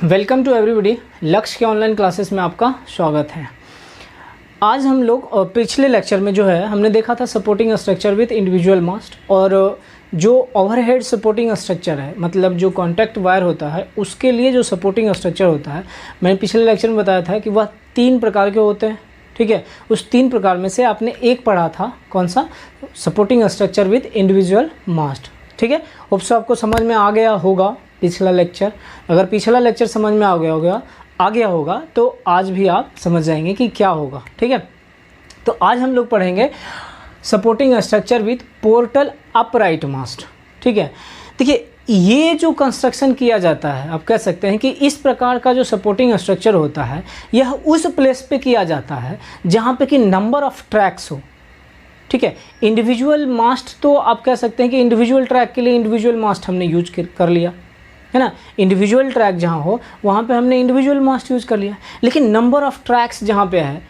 Welcome to everybody. लक्ष्य के online classes में आपका स्वागत है। आज हम लोग पिछले लेक्चर में जो है हमने देखा था सपोर्टिंग स्ट्रक्चर विद इंडिविजुअल मास्ट, और जो ओवरहेड सपोर्टिंग स्ट्रक्चर है, मतलब जो कॉन्टैक्ट वायर होता है उसके लिए जो सपोर्टिंग स्ट्रक्चर होता है, मैंने पिछले लेक्चर में बताया था कि वह 3 प्रकार के होते हैं। ठीक है, उस 3 प्रकार में से आपने एक पढ़ा था, कौन सा? सपोर्टिंग स्ट्रक्चर विद इंडिविजुअल मास्ट। ठीक है, होप सो आपको समझ में आ गया होगा पिछला लेक्चर। अगर पिछला लेक्चर समझ में आ गया होगा तो आज भी आप समझ जाएंगे कि क्या होगा। ठीक है, तो आज हम लोग पढ़ेंगे supporting structure with portal upright mast. ठीक है, देखिए ये जो कंस्ट्रक्शन किया जाता है, आप कह सकते हैं कि इस प्रकार का जो सपोर्टिंग स्ट्रक्चर होता है यह उस प्लेस पे किया जाता है जहाँ पे कि नंबर ऑफ ट्रैक्स हो। ठीक है, इंडिविजुअल मास्ट तो आप कह सकते हैं कि इंडिविजुअल ट्रैक के लिए इंडिविजुअल मास्ट हमने यूज कर लिया है ना। इंडिविजुअल ट्रैक जहाँ हो वहाँ पे हमने इंडिविजुअल मास्ट यूज़ कर लिया, लेकिन नंबर ऑफ़ ट्रैक्स जहाँ पे है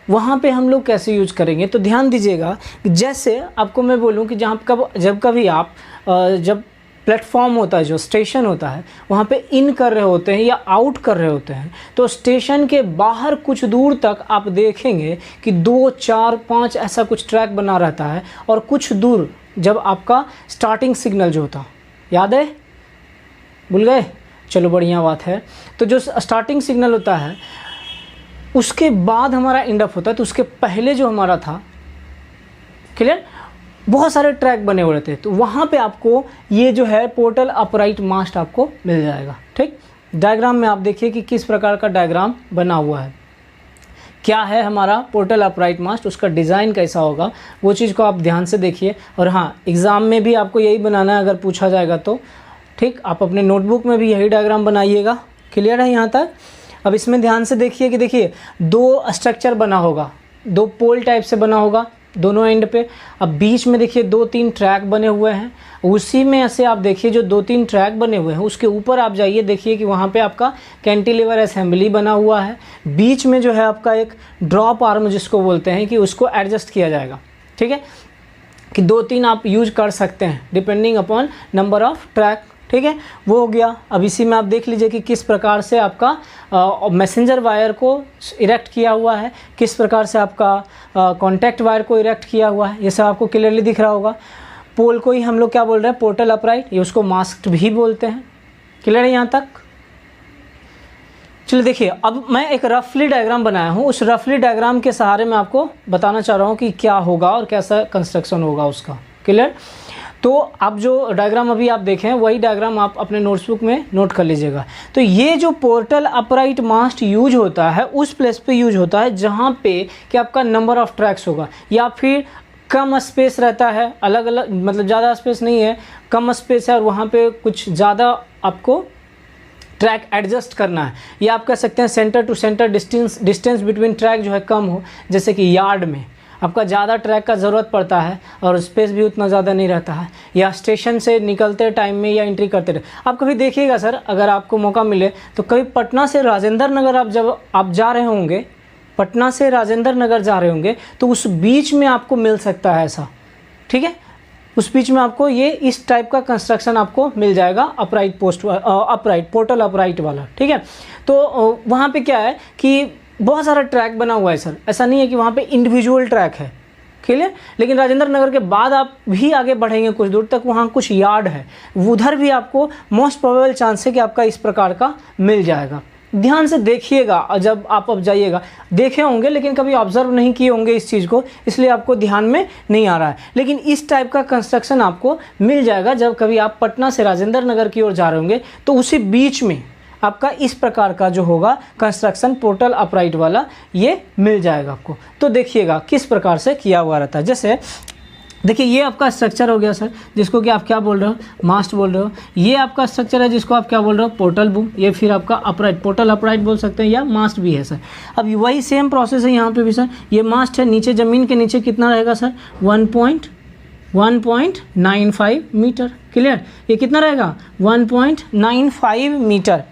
वहाँ पे हम लोग कैसे यूज़ करेंगे? तो ध्यान दीजिएगा, जैसे आपको मैं बोलूँ कि जब कभी आप जब प्लेटफॉर्म होता है, जो स्टेशन होता है, वहाँ पे इन कर रहे होते हैं या आउट कर रहे होते हैं, तो स्टेशन के बाहर कुछ दूर तक आप देखेंगे कि 2, 4, 5 ऐसा कुछ ट्रैक बना रहता है, और कुछ दूर जब आपका स्टार्टिंग सिग्नल जो होता, याद है? भूल गए? चलो बढ़िया बात है। तो जो स्टार्टिंग सिग्नल होता है उसके बाद हमारा एंड अप होता है, तो उसके पहले जो हमारा था, क्लियर, बहुत सारे ट्रैक बने हुए थे, तो वहाँ पे आपको ये जो है पोर्टल अपराइट मास्ट आपको मिल जाएगा। ठीक, डायग्राम में आप देखिए कि किस प्रकार का डायग्राम बना हुआ है, क्या है हमारा पोर्टल अपराइट मास्ट, उसका डिज़ाइन कैसा होगा, वो चीज़ को आप ध्यान से देखिए। और हाँ, एग्ज़ाम में भी आपको यही बनाना है अगर पूछा जाएगा तो। ठीक, आप अपने नोटबुक में भी यही डायग्राम बनाइएगा। क्लियर है यहाँ तक? अब इसमें ध्यान से देखिए कि देखिए 2 स्ट्रक्चर बना होगा, 2 पोल टाइप से बना होगा दोनों एंड पे। अब बीच में देखिए 2-3 ट्रैक बने हुए हैं, उसी में से आप देखिए जो 2-3 ट्रैक बने हुए हैं उसके ऊपर आप जाइए, देखिए कि वहाँ पे आपका कैंटिलीवर असेंबली बना हुआ है। बीच में जो है आपका एक ड्रॉप आर्म जिसको बोलते हैं कि उसको एडजस्ट किया जाएगा। ठीक है, कि 2-3 आप यूज कर सकते हैं depending upon number of track. ठीक है, वो हो गया। अब इसी में आप देख लीजिए कि किस प्रकार से आपका मैसेंजर वायर को इरेक्ट किया हुआ है, किस प्रकार से आपका कॉन्टैक्ट वायर को इरेक्ट किया हुआ है, ये सब आपको क्लियरली दिख रहा होगा। पोल को ही हम लोग क्या बोल रहे हैं? पोर्टल अपराइट, ये उसको मास्क्ड भी बोलते हैं। क्लियर है यहाँ तक? चलिए देखिए, अब मैं एक रफली डायग्राम बनाया हूँ, उस रफली डायग्राम के सहारे मैं आपको बताना चाह रहा हूँ कि क्या होगा और कैसा कंस्ट्रक्शन होगा उसका। क्लियर? तो आप जो डायग्राम अभी आप देखें वही डायग्राम आप अपने नोटबुक में नोट कर लीजिएगा। तो ये जो पोर्टल अपराइट मास्ट यूज होता है उस प्लेस पे यूज होता है जहाँ पे कि आपका नंबर ऑफ ट्रैक्स होगा, या फिर कम स्पेस रहता है, अलग अलग, मतलब ज़्यादा स्पेस नहीं है, कम स्पेस है, और वहाँ पे कुछ ज़्यादा आपको ट्रैक एडजस्ट करना है, या आप कह सकते हैं centre to centre distance between track जो है कम हो। जैसे कि यार्ड में आपका ज़्यादा ट्रैक का ज़रूरत पड़ता है और स्पेस भी उतना ज़्यादा नहीं रहता है, या स्टेशन से निकलते टाइम में या एंट्री करते रहे। आप कभी देखिएगा सर, अगर आपको मौका मिले तो कभी पटना से राजेंद्र नगर जब आप जा रहे होंगे, पटना से राजेंद्र नगर जा रहे होंगे, तो उस बीच में आपको मिल सकता है ऐसा। ठीक है, उस बीच में आपको ये इस टाइप का कंस्ट्रक्शन आपको मिल जाएगा, अपराइट पोर्टल अपराइट वाला। ठीक है, तो वहाँ पे क्या है कि बहुत सारा ट्रैक बना हुआ है सर, ऐसा नहीं है कि वहाँ पे इंडिविजुअल ट्रैक है। क्लियर? लेकिन राजेंद्र नगर के बाद आप भी आगे बढ़ेंगे कुछ दूर तक, वहाँ कुछ यार्ड है, उधर भी आपको मोस्ट प्रोबेबल चांस है कि आपका इस प्रकार का मिल जाएगा। ध्यान से देखिएगा, जब आप अब जाइएगा, देखे होंगे लेकिन कभी ऑब्जर्व नहीं किए होंगे इस चीज़ को, इसलिए आपको ध्यान में नहीं आ रहा है। लेकिन इस टाइप का कंस्ट्रक्शन आपको मिल जाएगा जब कभी आप पटना से राजेंद्र नगर की ओर जा रहे होंगे, तो उसी बीच में आपका इस प्रकार का जो होगा कंस्ट्रक्शन पोर्टल अपराइट वाला, ये मिल जाएगा आपको। तो देखिएगा किस प्रकार से किया हुआ रहता है। जैसे देखिए ये आपका स्ट्रक्चर हो गया सर, जिसको कि आप क्या बोल रहे हो? मास्ट बोल रहे हो। ये आपका स्ट्रक्चर है जिसको आप क्या बोल रहे हो? Portal boom. ये फिर आपका अपराइट, पोर्टल अपराइट बोल सकते हैं, या मास्ट भी है सर। अब वही सेम प्रोसेस है यहाँ पे भी सर। ये मास्ट है, नीचे ज़मीन के नीचे कितना रहेगा सर? 1.95 मीटर। क्लियर? ये कितना रहेगा? 1.95 मीटर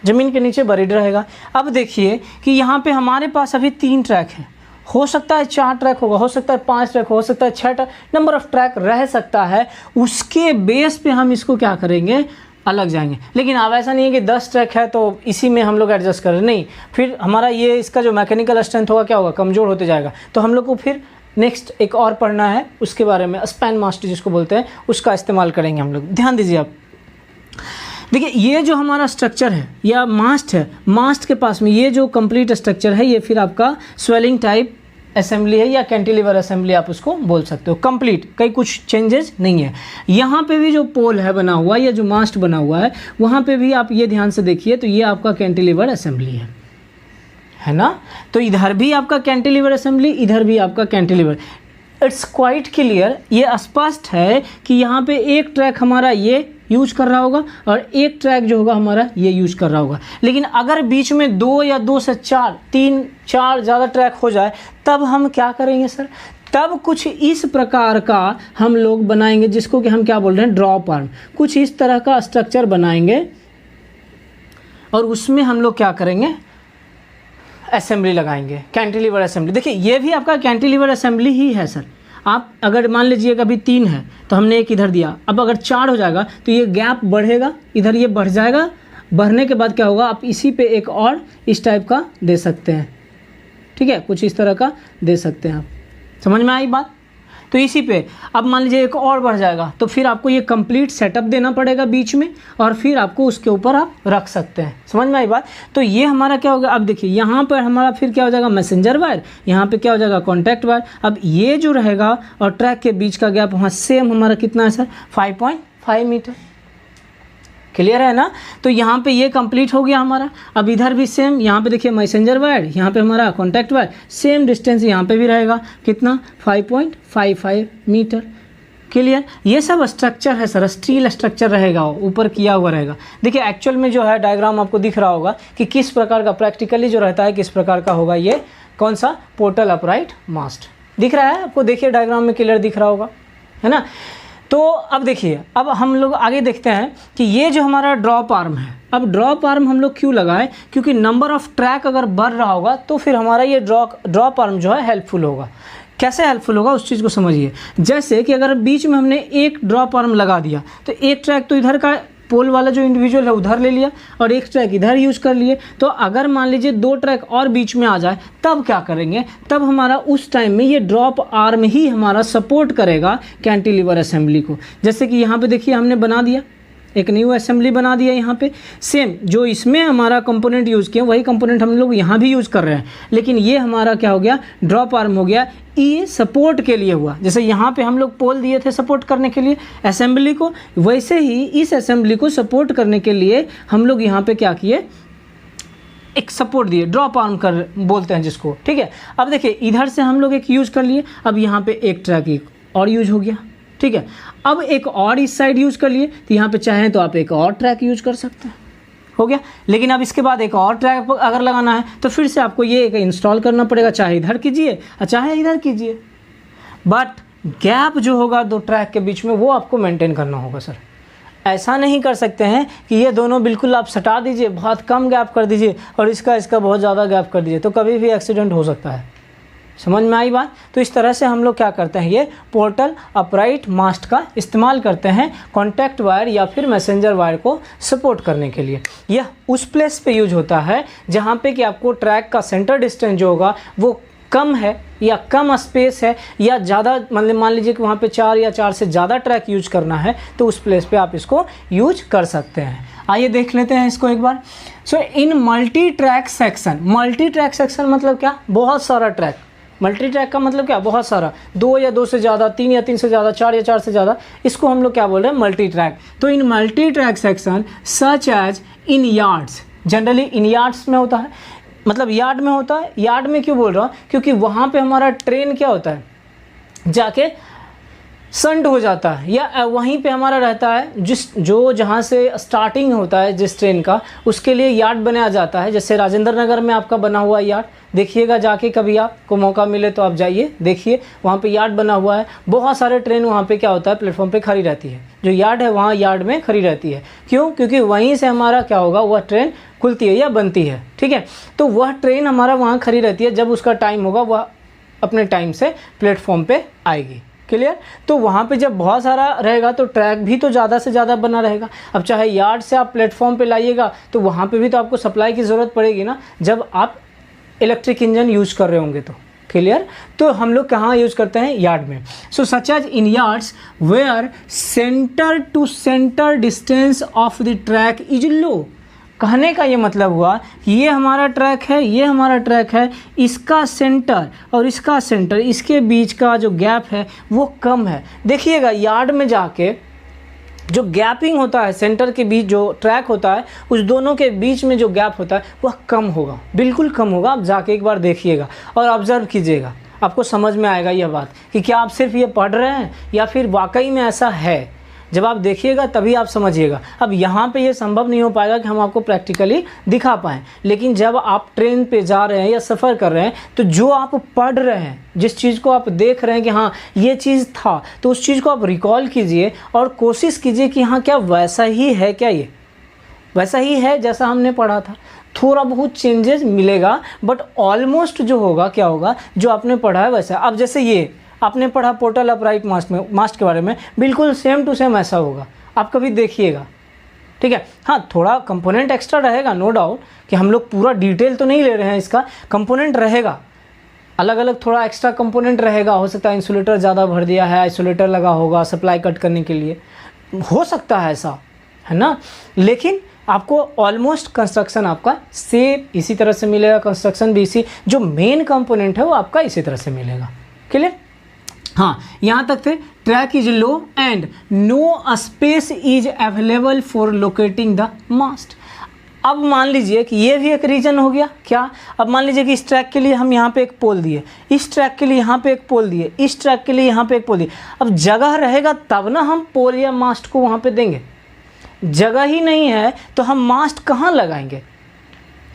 ज़मीन के नीचे बरीड रहेगा। अब देखिए कि यहाँ पे हमारे पास अभी 3 ट्रैक हैं, हो सकता है 4 ट्रैक होगा, हो सकता है 5 ट्रैक, हो सकता है 6 ट्रैक, नंबर ऑफ ट्रैक रह सकता है। उसके बेस पे हम इसको क्या करेंगे? अलग जाएंगे। लेकिन अब ऐसा नहीं है कि 10 ट्रैक है तो इसी में हम लोग एडजस्ट करें, नहीं, फिर हमारा ये इसका जो मैकेनिकल स्ट्रेंथ होगा क्या होगा, कमज़ोर होते जाएगा। तो हम लोग को फिर नेक्स्ट एक और पढ़ना है उसके बारे में, स्पैन मास्ट जिसको बोलते हैं, उसका इस्तेमाल करेंगे हम लोग। ध्यान दीजिए आप, देखिए ये जो हमारा स्ट्रक्चर है या मास्ट है, मास्ट के पास में ये जो कंप्लीट स्ट्रक्चर है, ये फिर आपका स्वेलिंग टाइप असेंबली है या कैंटिलीवर असेंबली आप उसको बोल सकते हो, कंप्लीट, कहीं कुछ चेंजेस नहीं है। यहाँ पे भी जो पोल है बना हुआ या जो मास्ट बना हुआ है, वहाँ पे भी आप ये ध्यान से देखिए तो ये आपका कैंटिलीवर असेंबली है ना। तो इधर भी आपका कैंटिलीवर असेंबली, इधर भी आपका कैंटिलीवर। इट्स क्वाइट क्लियर, ये स्पष्ट है कि यहाँ पे एक ट्रैक हमारा ये यूज कर रहा होगा और एक ट्रैक जो होगा हमारा ये यूज कर रहा होगा। लेकिन अगर बीच में 2 या 2 से 4, 3, 4 ज़्यादा ट्रैक हो जाए तब हम क्या करेंगे सर, तब कुछ इस प्रकार का हम लोग बनाएंगे जिसको कि हम क्या बोल रहे हैं, ड्रॉप आर्म। कुछ इस तरह का स्ट्रक्चर बनाएंगे और उसमें हम लोग क्या करेंगे, असेंबली लगाएंगे, कैंटिलीवर असेंबली। देखिए ये भी आपका कैंटिलीवर असेंबली ही है सर। आप अगर मान लीजिए अभी 3 है तो हमने एक इधर दिया, अब अगर 4 हो जाएगा तो ये गैप बढ़ेगा, इधर ये बढ़ जाएगा, बढ़ने के बाद क्या होगा, आप इसी पे एक और इस टाइप का दे सकते हैं, ठीक है, कुछ इस तरह का दे सकते हैं। आप समझ में आई बात। तो इसी पे अब मान लीजिए एक और बढ़ जाएगा तो फिर आपको ये कंप्लीट सेटअप देना पड़ेगा बीच में और फिर आपको उसके ऊपर आप रख सकते हैं। समझ में आई बात। तो ये हमारा क्या होगा, अब देखिए यहाँ पर हमारा फिर क्या हो जाएगा, मैसेंजर वायर, यहाँ पे क्या हो जाएगा, कॉन्टैक्ट वायर। अब ये जो रहेगा और ट्रैक के बीच का गैप वहाँ सेम हमारा कितना है सर, 5.5 मीटर। क्लियर है ना। तो यहाँ पे ये कंप्लीट हो गया हमारा। अब इधर भी सेम, यहाँ पे देखिए मैसेंजर वायर, यहाँ पे हमारा कॉन्टैक्ट वायर, सेम डिस्टेंस यहाँ पे भी रहेगा, कितना, 5.55 मीटर। क्लियर। ये सब स्ट्रक्चर है सर, स्टील स्ट्रक्चर रहेगा, ऊपर किया हुआ रहेगा। देखिए एक्चुअल में जो है डायग्राम आपको दिख रहा होगा कि किस प्रकार का प्रैक्टिकली जो रहता है किस प्रकार का होगा। ये कौन सा, पोर्टल अपराइट मास्ट दिख रहा है आपको, देखिए डायग्राम में क्लियर दिख रहा होगा, है ना। तो अब देखिए, अब हम लोग आगे देखते हैं कि ये जो हमारा ड्रॉप आर्म है, अब ड्रॉप आर्म हम लोग क्यों लगाए, क्योंकि नंबर ऑफ ट्रैक अगर बढ़ रहा होगा तो फिर हमारा ये ड्रॉप आर्म जो है हेल्पफुल होगा। कैसे हेल्पफुल होगा उस चीज़ को समझिए। जैसे कि अगर बीच में हमने एक ड्रॉप आर्म लगा दिया तो एक ट्रैक तो इधर का पोल वाला जो इंडिविजुअल है उधर ले लिया और एक ट्रैक इधर यूज कर लिए, तो अगर मान लीजिए 2 ट्रैक और बीच में आ जाए तब क्या करेंगे, तब हमारा उस टाइम में ये ड्रॉप आर्म ही हमारा सपोर्ट करेगा कैंटिलीवर असेंबली को। जैसे कि यहाँ पे देखिए हमने बना दिया, एक न्यू असेंबली बना दिया। यहाँ पे सेम जो इसमें हमारा कंपोनेंट यूज़ किया वही कंपोनेंट हम लोग यहाँ भी यूज़ कर रहे हैं, लेकिन ये हमारा क्या हो गया, ड्रॉप आर्म हो गया। ये सपोर्ट के लिए हुआ, जैसे यहाँ पे हम लोग पोल दिए थे सपोर्ट करने के लिए असेंबली को, वैसे ही इस असेंबली को सपोर्ट करने के लिए हम लोग यहाँ पे क्या किए, एक सपोर्ट दिए, ड्रॉप आर्म कर बोलते हैं जिसको, ठीक है। अब देखिए इधर से हम लोग एक यूज़ कर लिए, अब यहाँ पे एक ट्रैक एक और यूज हो गया, ठीक है। अब एक और इस साइड यूज़ कर लिए तो यहाँ पे चाहें तो आप एक और ट्रैक यूज कर सकते हैं, हो गया। लेकिन अब इसके बाद एक और ट्रैक अगर लगाना है तो फिर से आपको ये एक इंस्टॉल करना पड़ेगा, चाहे इधर कीजिए और चाहे इधर कीजिए, बट गैप जो होगा 2 ट्रैक के बीच में वो आपको मेंटेन करना होगा सर। ऐसा नहीं कर सकते हैं कि ये दोनों बिल्कुल आप सटा दीजिए, बहुत कम गैप कर दीजिए और इसका बहुत ज़्यादा गैप कर दीजिए, तो कभी भी एक्सीडेंट हो सकता है। समझ में आई बात। तो इस तरह से हम लोग क्या करते हैं, ये पोर्टल अपराइट मास्ट का इस्तेमाल करते हैं कॉन्टैक्ट वायर या फिर मैसेंजर वायर को सपोर्ट करने के लिए। यह उस प्लेस पे यूज होता है जहाँ पे कि आपको ट्रैक का सेंटर डिस्टेंस जो होगा वो कम है या कम स्पेस है या ज़्यादा, मतलब मान लीजिए कि वहाँ पे 4 या 4 से ज़्यादा ट्रैक यूज करना है तो उस प्लेस पे आप इसको यूज कर सकते हैं। आइए देख लेते हैं इसको एक बार। So in multi track section, multi track section मतलब क्या, बहुत सारा ट्रैक। मल्टी ट्रैक का मतलब क्या, बहुत सारा, 2 या 2 से ज़्यादा, 3 या 3 से ज़्यादा, 4 या 4 से ज़्यादा, इसको हम लोग क्या बोल रहे हैं, मल्टी ट्रैक। तो in multi track section such as in yards, generally in yards में होता है, मतलब यार्ड में होता है। यार्ड में क्यों बोल रहा हूँ, क्योंकि वहाँ पे हमारा ट्रेन क्या होता है, जाके संट हो जाता है या वहीं पे हमारा रहता है, जो जहाँ से स्टार्टिंग होता है जिस ट्रेन का, उसके लिए यार्ड बनाया जाता है। जैसे राजेंद्र नगर में आपका बना हुआ यार्ड, देखिएगा जाके कभी आपको मौका मिले तो आप जाइए देखिए, वहाँ पे यार्ड बना हुआ है। बहुत सारे ट्रेन वहाँ पे क्या होता है, प्लेटफॉर्म पे खड़ी रहती है, जो यार्ड है वहाँ यार्ड में खड़ी रहती है। क्यों, क्योंकि वहीं से हमारा क्या होगा, वह ट्रेन खुलती है या बनती है, ठीक है। तो वह ट्रेन हमारा वहाँ खड़ी रहती है, जब उसका टाइम होगा वह अपने टाइम से प्लेटफॉर्म पे आएगी। क्लियर। तो वहाँ पे जब बहुत सारा रहेगा तो ट्रैक भी तो ज़्यादा से ज़्यादा बना रहेगा। अब चाहे यार्ड से आप प्लेटफॉर्म पे लाइएगा तो वहाँ पे भी तो आपको सप्लाई की ज़रूरत पड़ेगी ना, जब आप इलेक्ट्रिक इंजन यूज कर रहे होंगे तो, क्लियर। तो हम लोग कहाँ यूज करते हैं, यार्ड में। So such as in yards where centre to centre distance of the track is low. कहने का ये मतलब हुआ कि ये हमारा ट्रैक है, ये हमारा ट्रैक है, इसका सेंटर और इसका सेंटर, इसके बीच का जो गैप है वो कम है। देखिएगा यार्ड में जाके जो गैपिंग होता है सेंटर के बीच, जो ट्रैक होता है उस दोनों के बीच में जो गैप होता है वह कम होगा, बिल्कुल कम होगा। आप जाके एक बार देखिएगा और ऑब्जर्व कीजिएगा, आपको समझ में आएगा यह बात कि क्या आप सिर्फ ये पढ़ रहे हैं या फिर वाकई में ऐसा है। जब आप देखिएगा तभी आप समझिएगा। अब यहाँ पे ये संभव नहीं हो पाएगा कि हम आपको प्रैक्टिकली दिखा पाएँ, लेकिन जब आप ट्रेन पे जा रहे हैं या सफ़र कर रहे हैं तो जो आप पढ़ रहे हैं, जिस चीज़ को आप देख रहे हैं कि हाँ ये चीज़ था, तो उस चीज़ को आप रिकॉल कीजिए और कोशिश कीजिए कि हाँ क्या वैसा ही है, क्या ये वैसा ही है जैसा हमने पढ़ा था। थोड़ा बहुत चेंजेस मिलेगा बट ऑलमोस्ट जो होगा क्या होगा, जो आपने पढ़ा है वैसा। अब जैसे ये आपने पढ़ा पोर्टल अपराइट मास्ट के बारे में, बिल्कुल सेम टू सेम ऐसा होगा, आप कभी देखिएगा, ठीक है। हाँ थोड़ा कंपोनेंट एक्स्ट्रा रहेगा, नो डाउट कि हम लोग पूरा डिटेल तो नहीं ले रहे हैं, इसका कंपोनेंट रहेगा अलग अलग, थोड़ा एक्स्ट्रा कंपोनेंट रहेगा। हो सकता है इंसुलेटर ज़्यादा भर दिया है, आइसोलेटर लगा होगा सप्लाई कट करने के लिए, हो सकता है ऐसा, है ना। लेकिन आपको ऑलमोस्ट कंस्ट्रक्शन आपका सेम इसी तरह से मिलेगा, कंस्ट्रक्शन भी इसी, जो मेन कंपोनेंट है वो आपका इसी तरह से मिलेगा, क्लियर। हाँ यहाँ तक थे। Track is low and no space is available for locating the mast. अब मान लीजिए कि ये भी एक रीजन हो गया क्या। अब मान लीजिए कि इस ट्रैक के लिए हम यहाँ पे एक पोल दिए, इस ट्रैक के लिए यहाँ पे एक पोल दिए, इस ट्रैक के लिए यहाँ पे एक पोल दिए। अब जगह रहेगा तब ना हम पोल या मास्ट को वहाँ पे देंगे, जगह ही नहीं है तो हम मास्ट कहाँ लगाएंगे,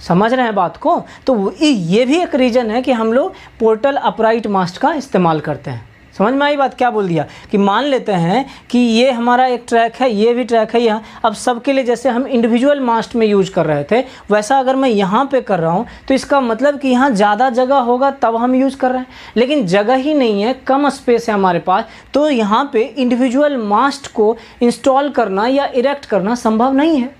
समझ रहे हैं बात को। तो ये भी एक रीज़न है कि हम लोग पोर्टल अपराइट मास्ट का इस्तेमाल करते हैं। समझ में आई बात, क्या बोल दिया कि मान लेते हैं कि ये हमारा एक ट्रैक है, ये भी ट्रैक है यहाँ। अब सबके लिए जैसे हम इंडिविजुअल मास्ट में यूज कर रहे थे वैसा अगर मैं यहाँ पे कर रहा हूँ तो इसका मतलब कि यहाँ ज़्यादा जगह होगा तब हम यूज़ कर रहे हैं, लेकिन जगह ही नहीं है, कम स्पेस है हमारे पास, तो यहाँ पे इंडिविजुअल मास्ट को इंस्टॉल करना या इरेक्ट करना संभव नहीं है।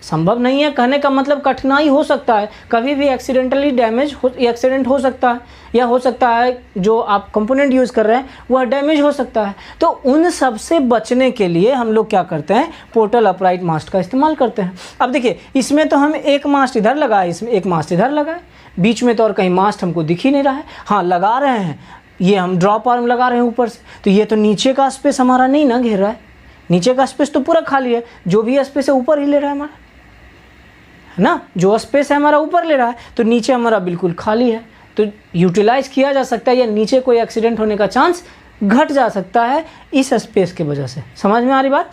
संभव नहीं है कहने का मतलब कठिनाई हो सकता है, कभी भी एक्सीडेंटली डैमेज हो, एक्सीडेंट हो सकता है, या हो सकता है जो आप कंपोनेंट यूज़ कर रहे हैं वह डैमेज हो सकता है। तो उन सब से बचने के लिए हम लोग क्या करते हैं, पोर्टल अपराइट मास्ट का इस्तेमाल करते हैं। अब देखिए इसमें तो हम एक मास्ट इधर लगाए, इसमें एक मास्ट इधर लगाए, बीच में तो और कहीं मास्ट हमको दिख ही नहीं रहा है। हाँ लगा रहे हैं, ये हम ड्रॉप आर्म लगा रहे हैं ऊपर से, तो ये तो नीचे का स्पेस हमारा नहीं ना घेर रहा है, नीचे का स्पेस तो पूरा खाली है, जो भी स्पेस है ऊपर ही ले रहा है हमारा, है ना। जो स्पेस है हमारा ऊपर ले रहा है तो नीचे हमारा बिल्कुल खाली है, तो यूटिलाइज किया जा सकता है या नीचे कोई एक्सीडेंट होने का चांस घट जा सकता है इस स्पेस की वजह से। समझ में आ रही बात।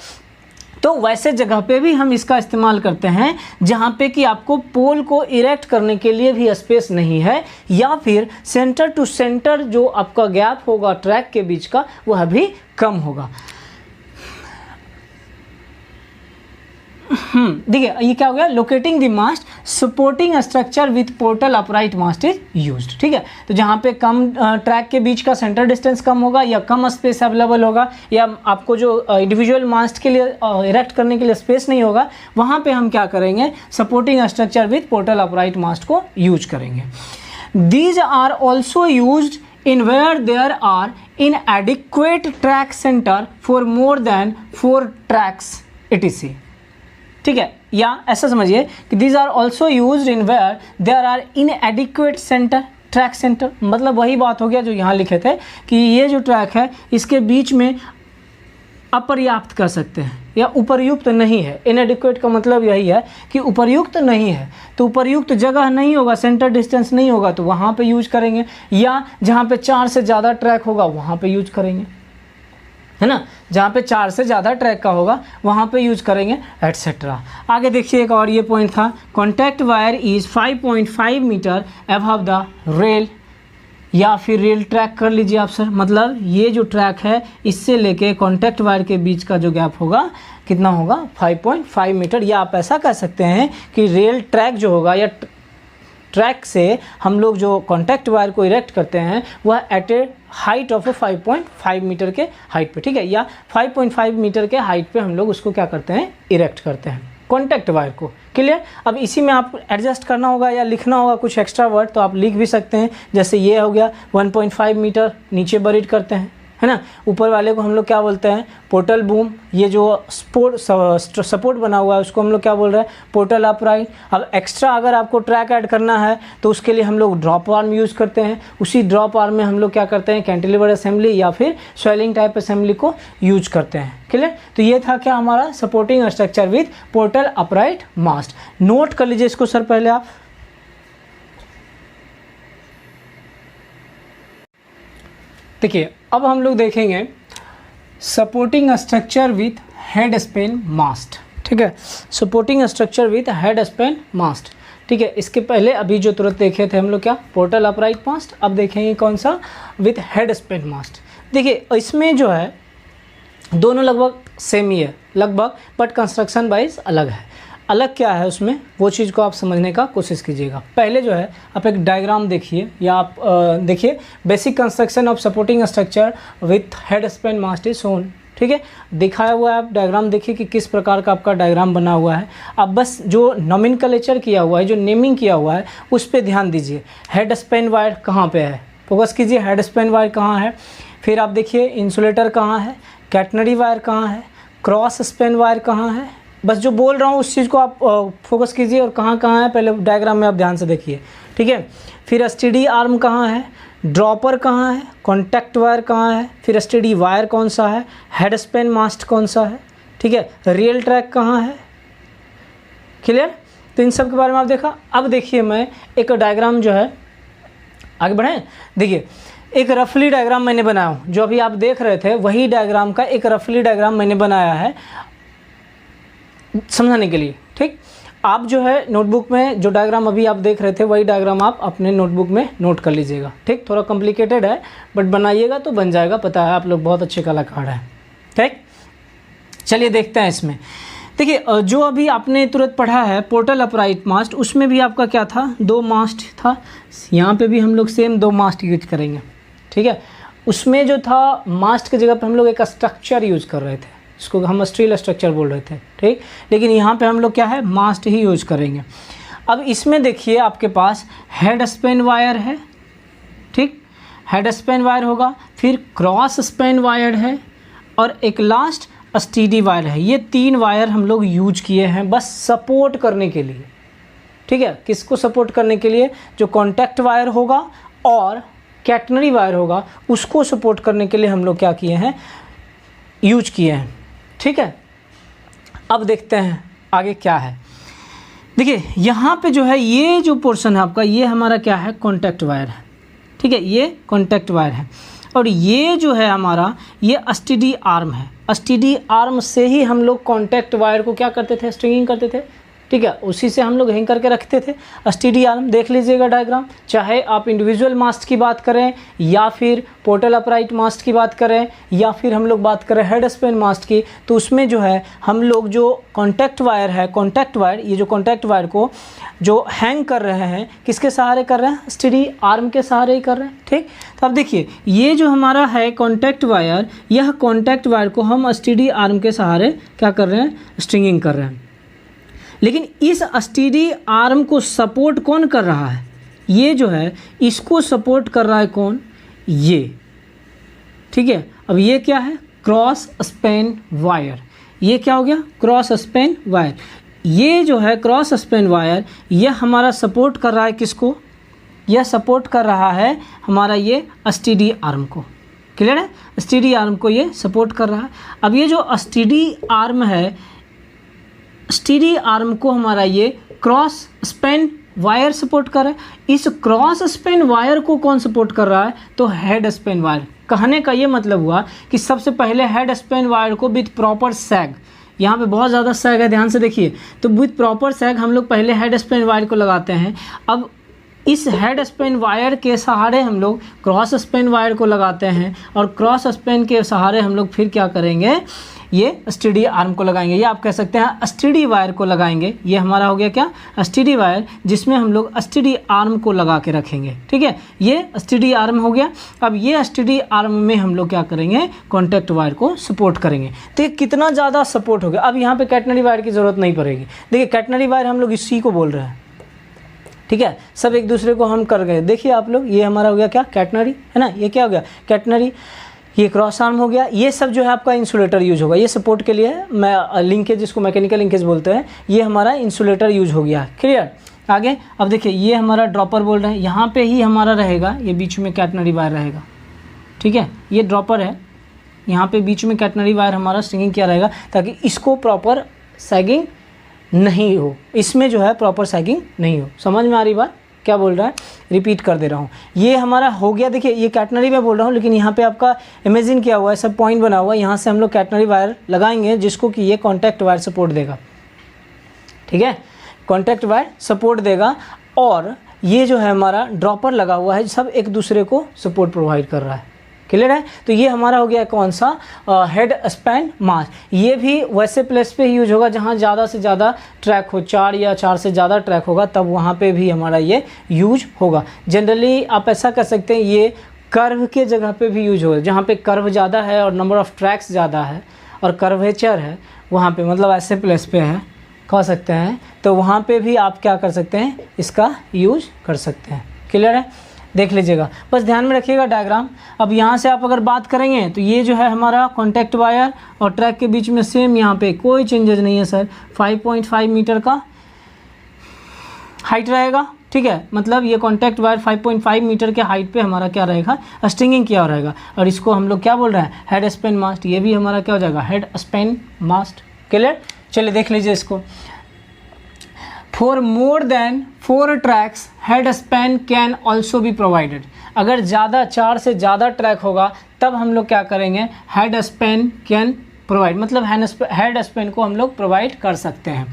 तो वैसे जगह पे भी हम इसका इस्तेमाल करते हैं जहाँ पे कि आपको पोल को इरेक्ट करने के लिए भी स्पेस नहीं है, या फिर सेंटर टू सेंटर जो आपका गैप होगा ट्रैक के बीच का वह भी कम होगा। देखिए ये क्या हो गया, locating the mast supporting structure with portal upright mast is used. ठीक है, तो जहाँ पे कम ट्रैक के बीच का सेंटर डिस्टेंस कम होगा या कम स्पेस अवेलेबल होगा, या आपको जो इंडिविजुअल मास्ट के लिए इरेक्ट करने के लिए स्पेस नहीं होगा, वहाँ पे हम क्या करेंगे, supporting structure with portal upright mast को यूज करेंगे। These are also used in where there are inadequate track center for more than 4 tracks etc। ठीक है, या ऐसा समझिए कि these are also used in where there are inadequate center track center, मतलब वही बात हो गया जो यहाँ लिखे थे कि ये जो ट्रैक है इसके बीच में अपर्याप्त कर सकते हैं या उपर्युक्त नहीं है। इनएडिक्वेट का मतलब यही है कि उपर्युक्त नहीं है, तो उपर्युक्त जगह नहीं होगा, सेंटर डिस्टेंस नहीं होगा तो वहाँ पे यूज करेंगे, या जहाँ पे 4 से ज़्यादा ट्रैक होगा वहाँ पे यूज करेंगे, है ना, जहाँ पे 4 से ज़्यादा ट्रैक का होगा वहाँ पे यूज करेंगे एटसेट्रा। आगे देखिए एक और ये पॉइंट था, contact wire is 5.5 metre above the rail, या फिर रेल ट्रैक कर लीजिए आप सर, मतलब ये जो ट्रैक है इससे लेके कॉन्टैक्ट वायर के बीच का जो गैप होगा कितना होगा, 5.5 मीटर, या आप ऐसा कह सकते हैं कि रेल ट्रैक जो होगा या ट्रैक से हम लोग जो कॉन्टैक्ट वायर को इरेक्ट करते हैं वह at a height of 5.5 metre के हाइट पे, ठीक है, या 5.5 मीटर के हाइट पे हम लोग उसको क्या करते हैं, इरेक्ट करते हैं कॉन्टैक्ट वायर को। क्लियर। अब इसी में आप एडजस्ट करना होगा या लिखना होगा कुछ एक्स्ट्रा वर्ड, तो आप लिख भी सकते हैं, जैसे ये हो गया 1.5 मीटर नीचे बरीड करते हैं, है ना। ऊपर वाले को हम लोग क्या बोलते हैं, पोर्टल बूम। ये जो सपोर्ट बना हुआ है उसको हम लोग क्या बोल रहे हैं, पोर्टल अपराइट। अब एक्स्ट्रा अगर आपको ट्रैक ऐड करना है तो उसके लिए हम लोग ड्रॉप आर्म यूज़ करते हैं। उसी ड्रॉप आर्म में हम लोग क्या करते हैं, कैंटिलीवर असेंबली या फिर स्वेलिंग टाइप असेंबली को यूज करते हैं। क्लियर। तो ये था क्या हमारा supporting structure with portal upright mast. Note कर लीजिए इसको सर पहले आप। देखिए अब हम लोग देखेंगे supporting structure with head span mast, ठीक है, supporting structure with head span mast, ठीक है। इसके पहले अभी जो तुरंत देखे थे हम लोग क्या, पोर्टल अपराइट मास्ट, अब देखेंगे कौन सा, विथ हेड स्पैन मास्ट। देखिए इसमें जो है दोनों लगभग सेम ही है लगभग, बट कंस्ट्रक्शन वाइज अलग है। अलग क्या है उसमें, वो चीज़ को आप समझने का कोशिश कीजिएगा। पहले जो है आप एक डायग्राम देखिए, या आप देखिए basic construction of supporting structure with head span mast is shown, ठीक है, दिखाया हुआ है। आप डायग्राम देखिए कि किस प्रकार का आपका डायग्राम बना हुआ है। अब बस जो नोमेनक्लेचर किया हुआ है, जो नेमिंग किया हुआ है, उस पर ध्यान दीजिए। हेड स्पैन वायर कहाँ पे है, फोकस कीजिए, हेड स्पैन वायर कहाँ है। फिर आप देखिए इंसुलेटर कहाँ है, कैटनरी वायर कहाँ है, क्रॉस स्पैन वायर कहाँ है। बस जो बोल रहा हूँ उस चीज़ को आप फोकस कीजिए, और कहाँ कहाँ है पहले डायग्राम में आप ध्यान से देखिए, ठीक है। फिर एसटीडी आर्म कहाँ है, ड्रॉपर कहाँ है, कॉन्टैक्ट वायर कहाँ है, फिर एसटीडी वायर कौन सा है, हेड स्पैन मास्ट कौन सा है, ठीक है, रियल ट्रैक कहाँ है। क्लियर। तो इन सब के बारे में आप देखा। अब देखिए मैं एक डायग्राम जो है, आगे बढ़ें, देखिए एक रफली डायग्राम मैंने बनाया हूँ, जो अभी आप देख रहे थे वही डायग्राम का एक रफली डायग्राम मैंने बनाया है समझाने के लिए, ठीक। आप जो है नोटबुक में जो डायग्राम अभी आप देख रहे थे वही डायग्राम आप अपने नोटबुक में नोट कर लीजिएगा, ठीक। थोड़ा कॉम्प्लिकेटेड है बट बनाइएगा तो बन जाएगा, पता है आप लोग बहुत अच्छे कलाकार हैं, ठीक। चलिए देखते हैं इसमें। देखिए जो अभी आपने तुरंत पढ़ा है पोर्टल अपराइट मास्ट, उसमें भी आपका क्या था, 2 मास्ट था। यहाँ पे भी हम लोग सेम 2 मास्ट यूज करेंगे, ठीक है। उसमें जो था मास्ट की जगह पर हम लोग एक स्ट्रक्चर यूज कर रहे थे, इसको हम स्टील स्ट्रक्चर बोल रहे थे, ठीक। लेकिन यहाँ पे हम लोग क्या है, मास्ट ही यूज करेंगे। अब इसमें देखिए आपके पास हेड स्पैन वायर है, ठीक, हेड स्पैन वायर होगा, फिर क्रॉस स्पैन वायर है, और एक लास्ट एसटीडी वायर है। ये 3 वायर हम लोग यूज किए हैं बस सपोर्ट करने के लिए, ठीक है। किसको सपोर्ट करने के लिए, जो कॉन्टैक्ट वायर होगा और कैटनरी वायर होगा उसको सपोर्ट करने के लिए हम लोग क्या किए हैं, यूज किए हैं, ठीक है। अब देखते हैं आगे क्या है। देखिए यहाँ पे जो है ये जो पोर्शन है आपका, ये हमारा क्या है, कॉन्टैक्ट वायर है, ठीक है, ये कॉन्टैक्ट वायर है। और ये जो है हमारा ये एसटीडी आर्म है। एसटीडी आर्म से ही हम लोग कॉन्टैक्ट वायर को क्या करते थे, स्ट्रिंगिंग करते थे, ठीक है, उसी से हम लोग हैंग करके रखते थे। एसटीडी आर्म देख लीजिएगा डायग्राम, चाहे आप इंडिविजुअल मास्ट की बात करें या फिर पोर्टल अपराइट मास्ट की बात करें या फिर हम लोग बात करें हेड स्पैन मास्ट की, तो उसमें जो है हम लोग जो कॉन्टैक्ट वायर है, कॉन्टैक्ट वायर, ये जो कॉन्टैक्ट वायर को जो हैंग कर रहे हैं किसके सहारे कर रहे हैं, एसटीडी आर्म के सहारे ही कर रहे हैं, ठीक। तो अब देखिए ये जो हमारा है कॉन्टैक्ट वायर, यह कॉन्टैक्ट वायर को हम एसटीडी आर्म के सहारे क्या कर रहे हैं, स्ट्रिंगिंग कर रहे हैं। लेकिन इस एसटीडी आर्म को सपोर्ट कौन कर रहा है, ये जो है इसको सपोर्ट कर रहा है कौन, ये, ठीक है। अब ये क्या है, क्रॉस स्पैन वायर, ये क्या हो गया, क्रॉस स्पैन वायर। ये जो है क्रॉस स्पैन वायर, यह हमारा सपोर्ट कर रहा है किसको, यह सपोर्ट कर रहा है हमारा ये एसटीडी आर्म को। क्लियर है, एसटीडी आर्म को ये सपोर्ट कर रहा है। अब ये जो एसटीडी आर्म है, एसटीडी आर्म को हमारा ये क्रॉस स्पैन वायर सपोर्ट कर रहा है। इस क्रॉस स्पैन वायर को कौन सपोर्ट कर रहा है, तो हेड स्पैन वायर। कहने का ये मतलब हुआ कि सबसे पहले हेड स्पैन वायर को विथ प्रॉपर सैग, यहाँ पे बहुत ज़्यादा सैग है, ध्यान से देखिए, तो विथ प्रॉपर सैग हम लोग पहले हेड स्पैन वायर को लगाते हैं। अब इस हेड स्पैन वायर के सहारे हम लोग क्रॉस स्पैन वायर को लगाते हैं और क्रॉस स्पैन के सहारे हम लोग फिर क्या करेंगे, ये स्टडी आर्म को लगाएंगे, या आप कह सकते हैं स्टडी वायर को लगाएंगे। ये हमारा हो गया क्या, स्टडी वायर, जिसमें हम लोग स्टडी आर्म को लगा के रखेंगे। ठीक है, ये स्टडी आर्म हो गया। अब ये स्टडी आर्म में हम लोग क्या करेंगे, कॉन्टैक्ट वायर को सपोर्ट करेंगे। तो ये कितना ज़्यादा सपोर्ट हो गया। अब यहाँ पे कैटनरी वायर की ज़रूरत नहीं पड़ेगी। देखिए कैटनरी वायर हम लोग इसी को बोल रहे हैं। ठीक है, सब एक दूसरे को हम कर गए। देखिए आप लोग, ये हमारा हो गया क्या, कैटनरी, है ना, ये क्या हो गया, कैटनरी, ये क्रॉस आर्म हो गया। ये सब जो है आपका इंसुलेटर यूज होगा, ये सपोर्ट के लिए है। मैं लिंकेज, जिसको मैकेनिकल लिंकेज बोलते हैं, ये हमारा इंसुलेटर यूज हो गया। क्लियर। आगे अब देखिए, ये हमारा ड्रॉपर बोल रहे हैं, यहाँ पे ही हमारा रहेगा, ये बीच में कैटनरी वायर रहेगा। ठीक है, ये ड्रॉपर है, यहाँ पे बीच में कैटनरी वायर हमारा स्ट्रिंगिंग किया रहेगा, ताकि इसको प्रॉपर सैगिंग नहीं हो, इसमें जो है प्रॉपर सैगिंग नहीं हो। समझ में आ रही बात, क्या बोल रहा है, रिपीट कर दे रहा हूँ। ये हमारा हो गया। देखिए ये कैटनरी में बोल रहा हूँ, लेकिन यहाँ पे आपका इमेजिन किया हुआ है, सब पॉइंट बना हुआ है। यहाँ से हम लोग कैटनरी वायर लगाएंगे, जिसको कि ये कॉन्टैक्ट वायर सपोर्ट देगा। ठीक है, कॉन्टैक्ट वायर सपोर्ट देगा। और ये जो है हमारा ड्रॉपर लगा हुआ है, सब एक दूसरे को सपोर्ट प्रोवाइड कर रहा है। क्लियर है। तो ये हमारा हो गया कौन सा, हेड स्पैन मास्ट। ये भी वैसे प्लेस पे यूज होगा जहाँ ज़्यादा से ज़्यादा ट्रैक हो, 4 या 4 से ज़्यादा ट्रैक होगा, तब वहाँ पे भी हमारा ये यूज होगा। जनरली आप ऐसा कर सकते हैं, ये कर्व के जगह पे भी यूज होगा, जहाँ पे कर्व ज़्यादा है और नंबर ऑफ़ ट्रैक्स ज़्यादा है और कर्वेचर है, वहाँ पे मतलब ऐसे प्लेस पे है, कह सकते हैं, तो वहाँ पे भी आप क्या कर सकते हैं, इसका यूज कर सकते हैं। क्लियर है, देख लीजिएगा, बस ध्यान में रखिएगा डायग्राम। अब यहाँ से आप अगर बात करेंगे तो ये जो है हमारा कॉन्टैक्ट वायर और ट्रैक के बीच में सेम यहाँ पे कोई चेंजेस नहीं है सर, 5.5 मीटर का हाइट रहेगा। ठीक है, मतलब ये कॉन्टैक्ट वायर 5.5 मीटर के हाइट पे हमारा क्या रहेगा, स्ट्रिंगिंग किया रहेगा। और इसको हम लोग क्या बोल रहे हैं, हेड स्पैन मास्ट। ये भी हमारा क्या हो जाएगा, हेड स्पैन मास्ट। क्लियर, चलिए देख लीजिए इसको। For more than 4 tracks, head span can also be provided। अगर ज़्यादा 4 से ज़्यादा ट्रैक होगा तब हम लोग क्या करेंगे, हेड स्पैन कैन प्रोवाइड, मतलब हेड स्पैन को हम लोग प्रोवाइड कर सकते हैं।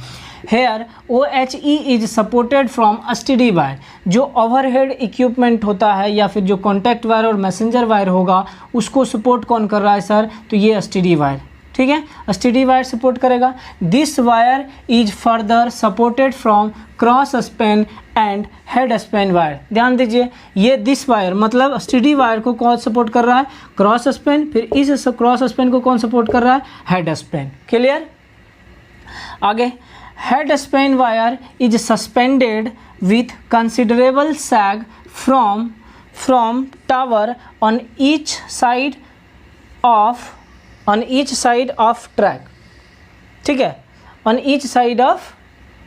Here OHE is supported from steady wire. जो ओवरहेड इक्विपमेंट होता है या फिर जो कॉन्टैक्ट वायर और मैसेंजर वायर होगा, उसको सपोर्ट कौन कर रहा है सर, तो ये स्टडी वायर। ठीक है, स्टडी वायर सपोर्ट करेगा। This wire is further supported from cross span and head span wire. ध्यान दीजिए, ये दिस वायर मतलब स्टडी वायर को कौन सपोर्ट कर रहा है, क्रॉस स्पैन, फिर इस क्रॉस स्पैन को कौन सपोर्ट कर रहा है, हेड स्पैन। क्लियर। आगे, head span wire is suspended with considerable sag from tower on each side of track. ठीक है, on each side of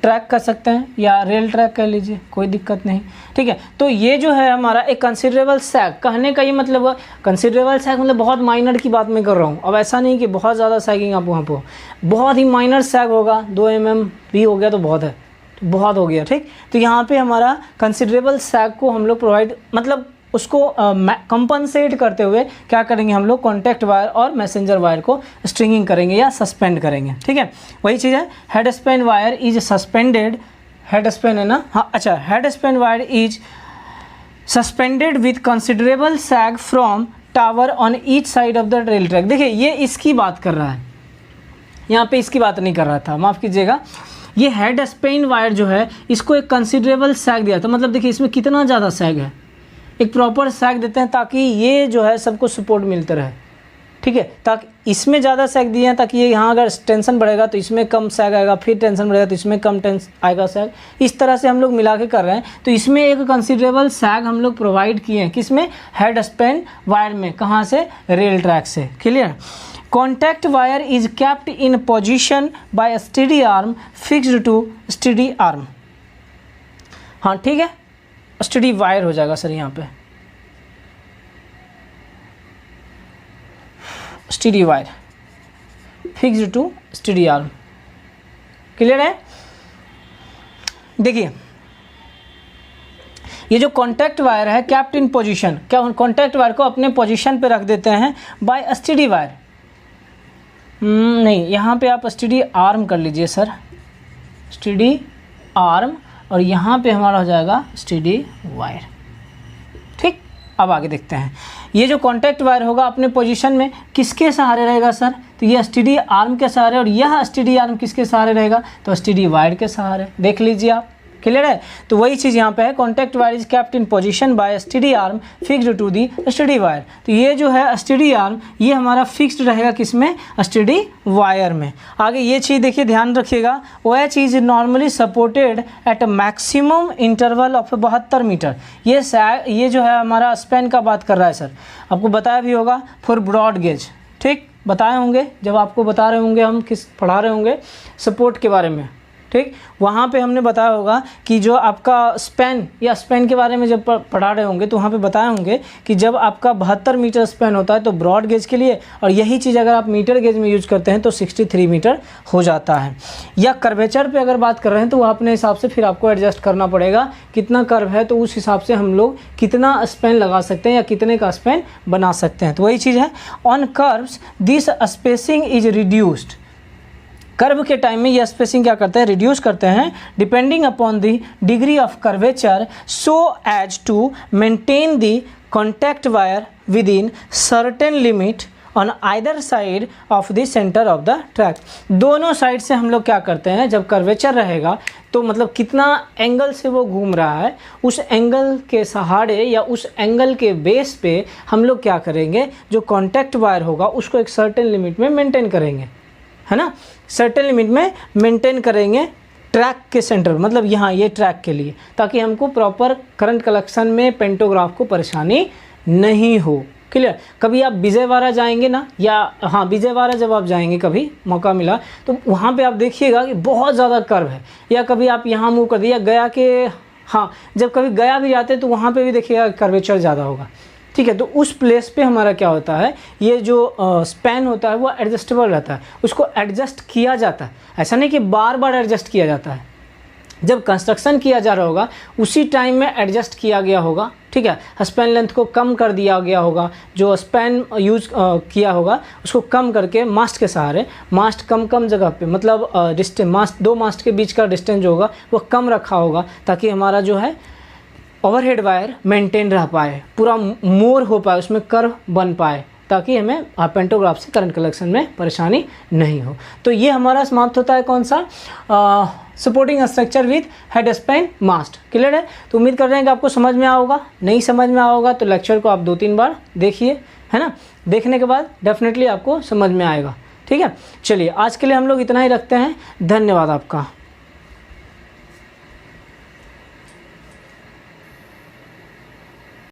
track कर सकते हैं या रेल ट्रैक कर लीजिए, कोई दिक्कत नहीं। ठीक है, तो ये जो है हमारा एक कंसिडरेबल सैग, कहने का ये मतलब कंसिडरेबल सैग मतलब बहुत माइनर की बात मैं कर रहा हूँ। अब ऐसा नहीं कि बहुत ज़्यादा सैगिंग आप वहाँ पर, बहुत ही माइनर सैग होगा, 2 mm भी हो गया तो बहुत है, तो बहुत हो गया। ठीक, तो यहाँ पे हमारा कंसिडरेबल सैग को हम लोग प्रोवाइड, मतलब उसको कंपनसेट करते हुए क्या करेंगे हम लोग, कॉन्टैक्ट वायर और मैसेंजर वायर को स्ट्रिंगिंग करेंगे या सस्पेंड करेंगे। ठीक है, वही चीज़ है। Head span wire is suspended, head span है ना, हाँ अच्छा, head span wire is suspended with considerable sag from tower on each side of the rail track. देखिए ये इसकी बात कर रहा है, यहाँ पे इसकी बात नहीं कर रहा था, माफ़ कीजिएगा। ये हेड स्पैन वायर जो है, इसको एक कंसिडरेबल सैग दिया था, मतलब देखिए इसमें कितना ज़्यादा सैग है, एक प्रॉपर सैग देते हैं ताकि ये जो है सबको सपोर्ट मिलता रहे। ठीक है, ताकि इसमें ज़्यादा सैग दिए हैं ताकि ये यहाँ अगर टेंशन बढ़ेगा तो इसमें कम सैग आएगा, फिर टेंशन बढ़ेगा तो इसमें कम आएगा सैग, इस तरह से हम लोग मिला के कर रहे हैं। तो इसमें एक कंसिडरेबल सैग हम लोग प्रोवाइड किए हैं, किसमें, हेड स्पैन वायर में। कहाँ से, रेल ट्रैक से। Clear. Contact wire is kept in position by steady arm fixed to steady arm. हाँ ठीक है, स्टडी वायर हो जाएगा सर, यहाँ पे steady wire fixed to steady arm. Clear है। देखिए ये जो कॉन्टैक्ट वायर है, कैप्ट इन पोजीशन, क्या कॉन्टैक्ट वायर को अपने पोजीशन पे रख देते हैं बाय स्टडी वायर। नहीं, यहाँ पे आप स्टडी आर्म कर लीजिए सर, स्टडी आर्म और यहाँ पे हमारा हो जाएगा स्टडी वायर। ठीक, अब आगे देखते हैं। ये जो कॉन्टैक्ट वायर होगा अपने पोजीशन में किसके सहारे रहेगा सर? तो ये एसटीडी आर्म के सहारे, और यह एसटीडी आर्म किसके सहारे रहेगा? तो एसटीडी वायर के सहारे। देख लीजिए आप, क्लियर है? तो वही चीज़ यहाँ पे है, contact wire is kept in position by STD arm fixed to the STD wire. तो ये जो है एसटीडी आर्म, ये हमारा फिक्स्ड रहेगा किसमें? एसटीडी वायर में। आगे ये चीज़ देखिए, ध्यान रखिएगा, OH is normally supported at a maximum interval of 72 metre. ये जो है हमारा स्पैन का बात कर रहा है सर, आपको बताया भी होगा फॉर ब्रॉड गेज। ठीक, बताए होंगे जब आपको बता रहे होंगे, हम पढ़ा रहे होंगे सपोर्ट के बारे में। ठीक, वहाँ पे हमने बताया होगा कि जो आपका स्पैन या स्पैन के बारे में जब पढ़ा रहे होंगे तो वहाँ पे बताए होंगे कि जब आपका 72 मीटर स्पैन होता है तो ब्रॉड गेज के लिए, और यही चीज़ अगर आप मीटर गेज में यूज करते हैं तो 63 मीटर हो जाता है। या कर्वेचर पे अगर बात कर रहे हैं तो वो अपने हिसाब से फिर आपको एडजस्ट करना पड़ेगा, कितना कर्व है तो उस हिसाब से हम लोग कितना स्पैन लगा सकते हैं या कितने का स्पैन बना सकते हैं। तो वही चीज़ है, on curves this spacing is reduced. Curve के टाइम में ये स्पेसिंग क्या करते हैं? रिड्यूस करते हैं, depending upon the degree of curvature, so as to maintain the contact wire within certain limit on either side of the centre of the track. दोनों side से हम लोग क्या करते हैं, जब कर्वेचर रहेगा तो मतलब कितना एंगल से वो घूम रहा है, उस एंगल के सहारे या उस एंगल के बेस पे हम लोग क्या करेंगे, जो कॉन्टैक्ट वायर होगा उसको एक सर्टेन लिमिट में मेंटेन करेंगे, है ना? सर्टेन लिमिट में मेंटेन करेंगे ट्रैक के सेंटर, मतलब यहाँ ये ट्रैक के लिए, ताकि हमको प्रॉपर करंट कलेक्शन में पेंटोग्राफ को परेशानी नहीं हो। क्लियर? कभी आप विजयवाड़ा जाएंगे ना, या हाँ विजयवाड़ा जब आप जाएंगे, कभी मौका मिला तो वहाँ पे आप देखिएगा कि बहुत ज़्यादा कर्व है। या कभी आप यहाँ मूव कर दिया, गया के, हाँ जब कभी गया भी जाते तो वहाँ पे भी देखिएगा कर्वेचर ज़्यादा होगा। ठीक है, तो उस प्लेस पे हमारा क्या होता है, ये जो स्पैन होता है वो एडजस्टेबल रहता है, उसको एडजस्ट किया जाता है। ऐसा नहीं कि बार बार एडजस्ट किया जाता है, जब कंस्ट्रक्शन किया जा रहा होगा उसी टाइम में एडजस्ट किया गया होगा। ठीक है, स्पैन लेंथ को कम कर दिया गया होगा, जो स्पैन यूज किया होगा उसको कम करके मास्ट के सहारे, मास्ट कम जगह पे, मतलब डिस्टेंस मास्ट, दो मास्ट के बीच का डिस्टेंस जो होगा वो कम रखा होगा, ताकि हमारा जो है ओवरहेड वायर मेंटेन रह पाए, पूरा मोर हो पाए, उसमें कर्व बन पाए, ताकि हमें पेंटोग्राफ से करंट कलेक्शन में परेशानी नहीं हो। तो ये हमारा समाप्त होता है कौन सा, supporting structure with head span mast. Clear है? तो उम्मीद कर रहे हैं कि आपको समझ में आओगा। नहीं समझ में आओगा तो लेक्चर को आप 2-3 बार देखिए, है ना? देखने के बाद डेफिनेटली आपको समझ में आएगा। ठीक है, चलिए आज के लिए हम लोग इतना ही रखते हैं। धन्यवाद आपका।